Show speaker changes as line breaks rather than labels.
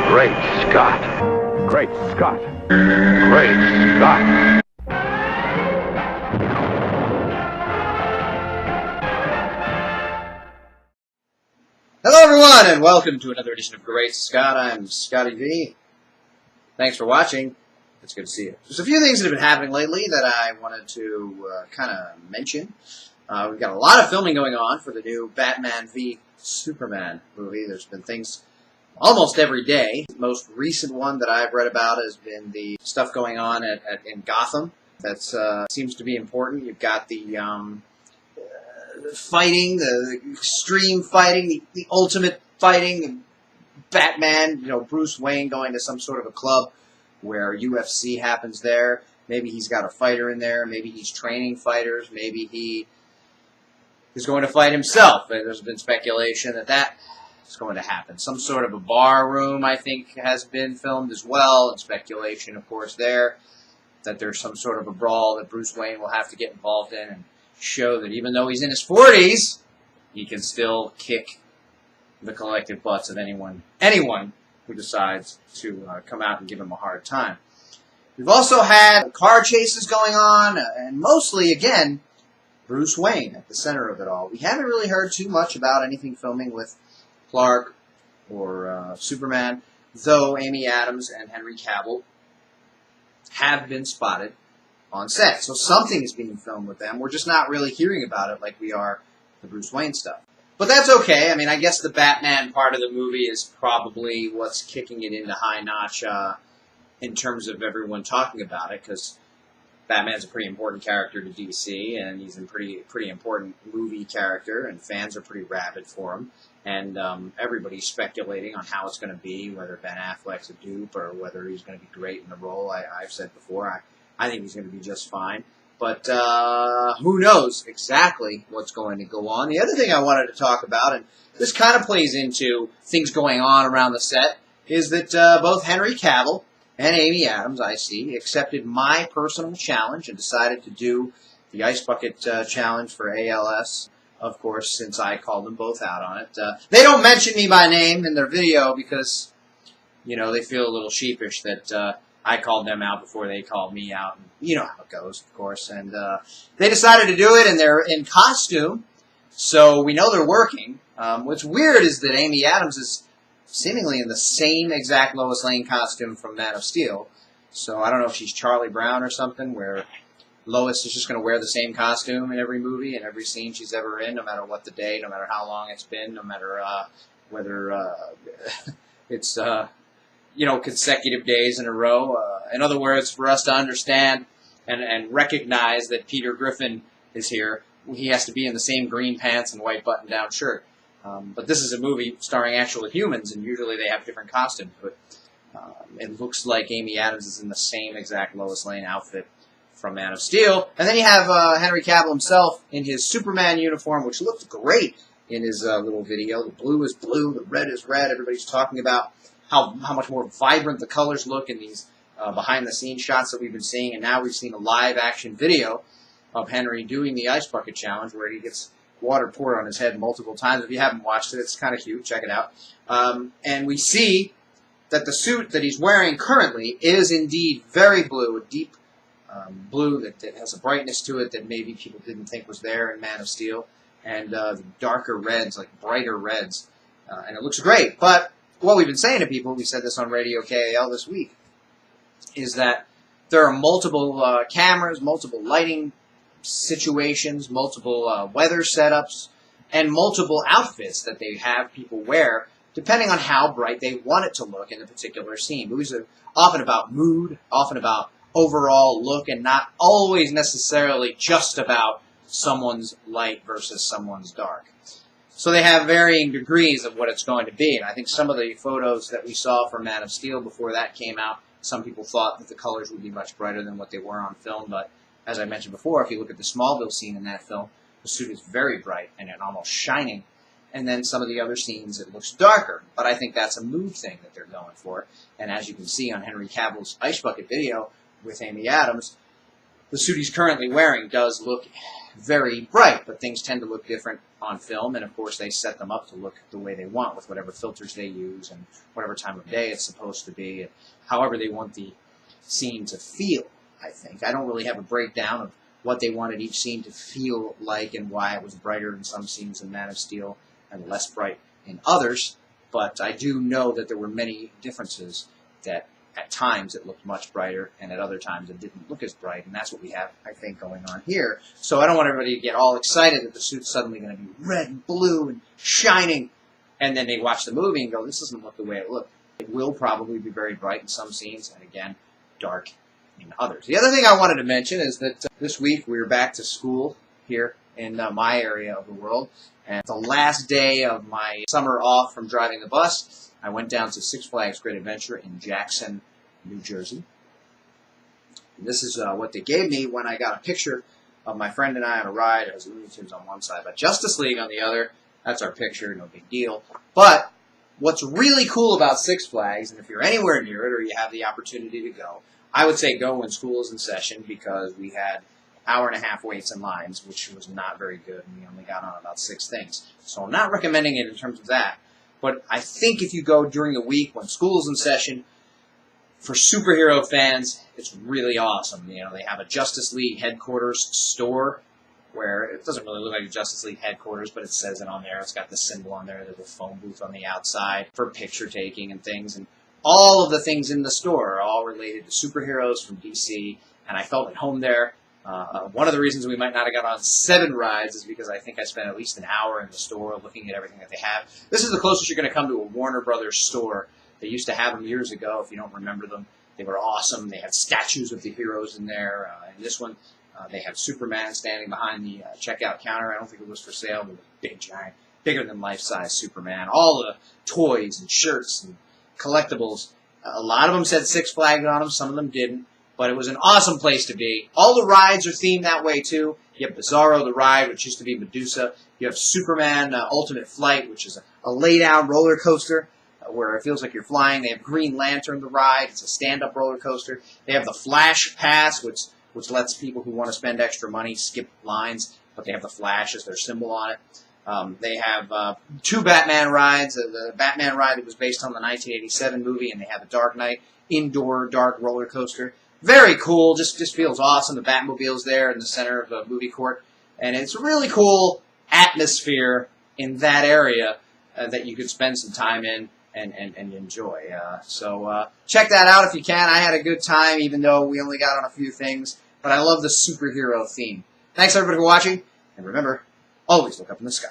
Great Scott. Great Scott. Great Scott.
Hello everyone, and welcome to another edition of Great Scott. I'm Scotty V. Thanks for watching. It's good to see you. There's a few things that have been happening lately that I wanted to kind of mention. We've got a lot of filming going on for the new Batman v Superman movie. There's been things almost every day. The most recent one that I've read about has been the stuff going on in Gotham. That seems to be important. You've got the fighting, the extreme fighting, the ultimate fighting. Batman, Bruce Wayne going to some sort of a club where UFC happens there. Maybe he's got a fighter in there. Maybe he's training fighters. Maybe he is going to fight himself. There's been speculation that is going to happen. Some sort of a bar room, I think, has been filmed as well. And speculation, of course, there that there's some sort of a brawl that Bruce Wayne will have to get involved in and show that even though he's in his 40s, he can still kick the collective butts of anyone who decides to come out and give him a hard time. We've also had car chases going on, and mostly, again, Bruce Wayne at the center of it all. We haven't really heard too much about anything filming with Clark or Superman, though Amy Adams and Henry Cavill have been spotted on set. So something is being filmed with them. We're just not really hearing about it like we are the Bruce Wayne stuff. But that's okay. I mean, I guess the Batman part of the movie is probably what's kicking it into high notch in terms of everyone talking about it, because Batman's a pretty important character to DC, and he's a pretty important movie character, and fans are pretty rabid for him. And everybody's speculating on how it's going to be, whether Ben Affleck's a dupe or whether he's going to be great in the role. I've said before, I think he's going to be just fine. But who knows exactly what's going to go on. The other thing I wanted to talk about, and this kind of plays into things going on around the set, is that both Henry Cavill and Amy Adams, I see, accepted my personal challenge and decided to do the Ice Bucket Challenge for ALS, of course, since I called them both out on it. They don't mention me by name in their video because, they feel a little sheepish that I called them out before they called me out. And you know how it goes, of course. And they decided to do it, and they're in costume, so we know they're working. What's weird is that Amy Adams is seemingly in the same exact Lois Lane costume from Man of Steel. So I don't know if she's Charlie Brown or something, where Lois is just going to wear the same costume in every movie and every scene she's ever in, no matter what the day, no matter how long it's been, no matter whether it's consecutive days in a row. In other words, for us to understand and recognize that Peter Griffin is here, he has to be in the same green pants and white button-down shirt. But this is a movie starring actual humans, and usually they have different costumes. But it looks like Amy Adams is in the same exact Lois Lane outfit from Man of Steel. And then you have Henry Cavill himself in his Superman uniform, which looked great in his little video. The blue is blue, the red is red. Everybody's talking about how much more vibrant the colors look in these behind-the-scenes shots that we've been seeing. And now we've seen a live-action video of Henry doing the Ice Bucket Challenge, where he gets water poured on his head multiple times. If you haven't watched it, it's kind of cute. Check it out. And we see that the suit that he's wearing currently is indeed very blue, a deep blue that has a brightness to it that maybe people didn't think was there in Man of Steel, and the darker reds, like brighter reds. And it looks great. But what we've been saying to people, we said this on Radio KAL this week, is that there are multiple cameras, multiple lighting situations, multiple weather setups, and multiple outfits that they have people wear depending on how bright they want it to look in a particular scene. Movies are often about mood, often about overall look, and not always necessarily just about someone's light versus someone's dark. So they have varying degrees of what it's going to be. And I think some of the photos that we saw from Man of Steel before that came out, some people thought that the colors would be much brighter than what they were on film. But as I mentioned before, if you look at the Smallville scene in that film, the suit is very bright and almost shining. And then some of the other scenes, it looks darker. But I think that's a mood thing that they're going for. And as you can see on Henry Cavill's Ice Bucket video with Amy Adams, the suit he's currently wearing does look very bright, but things tend to look different on film, and of course they set them up to look the way they want with whatever filters they use and whatever time of day it's supposed to be, and however they want the scene to feel, I think. I don't really have a breakdown of what they wanted each scene to feel like and why it was brighter in some scenes in Man of Steel and less bright in others, but I do know that there were many differences that at times it looked much brighter, and at other times it didn't look as bright, and that's what we have, I think, going on here. So I don't want everybody to get all excited that the suit's suddenly going to be red and blue and shining, and then they watch the movie and go, this doesn't look the way it looked. It will probably be very bright in some scenes, and again, dark in others. The other thing I wanted to mention is that this week we were back to school here in my area of the world, and the last day of my summer off from driving the bus, I went down to Six Flags Great Adventure in Jackson, New Jersey. And this is what they gave me when I got a picture of my friend and I on a ride. It was Looney Tunes on one side, but Justice League on the other. That's our picture, no big deal. But what's really cool about Six Flags, and if you're anywhere near it or you have the opportunity to go, I would say go when school is in session, because we had hour-and-a-half waits and lines, which was not very good, and we only got on about 6 things. So I'm not recommending it in terms of that. But I think if you go during the week when school's in session, for superhero fans, it's really awesome. You know, they have a Justice League headquarters store where it doesn't really look like a Justice League headquarters, but it says it on there. It's got the symbol on there. There's a phone booth on the outside for picture taking and things. And all of the things in the store are all related to superheroes from DC, and I felt at home there. One of the reasons we might not have got on 7 rides is because I think I spent at least an hour in the store looking at everything that they have. This is the closest you're going to come to a Warner Brothers store. They used to have them years ago, if you don't remember them. They were awesome. They had statues of the heroes in there. In this one, they had Superman standing behind the checkout counter. I don't think it was for sale, but it was big, giant, bigger than life-size Superman. All the toys and shirts and collectibles. A lot of them said Six Flags on them. Some of them didn't. But it was an awesome place to be. All the rides are themed that way, too. You have Bizarro the Ride, which used to be Medusa. You have Superman Ultimate Flight, which is a lay-down roller coaster where it feels like you're flying. They have Green Lantern the Ride. It's a stand-up roller coaster. They have the Flash Pass, which lets people who want to spend extra money skip lines, but they have the Flash as their symbol on it. They have 2 Batman rides. The Batman ride that was based on the 1987 movie, and they have a Dark Knight indoor dark roller coaster. Very cool, just feels awesome. The Batmobile's there in the center of the movie court, and it's a really cool atmosphere in that area that you could spend some time in and enjoy. So check that out if you can. I had a good time, even though we only got on a few things, but I love the superhero theme. Thanks everybody for watching, and remember, always look up in the sky.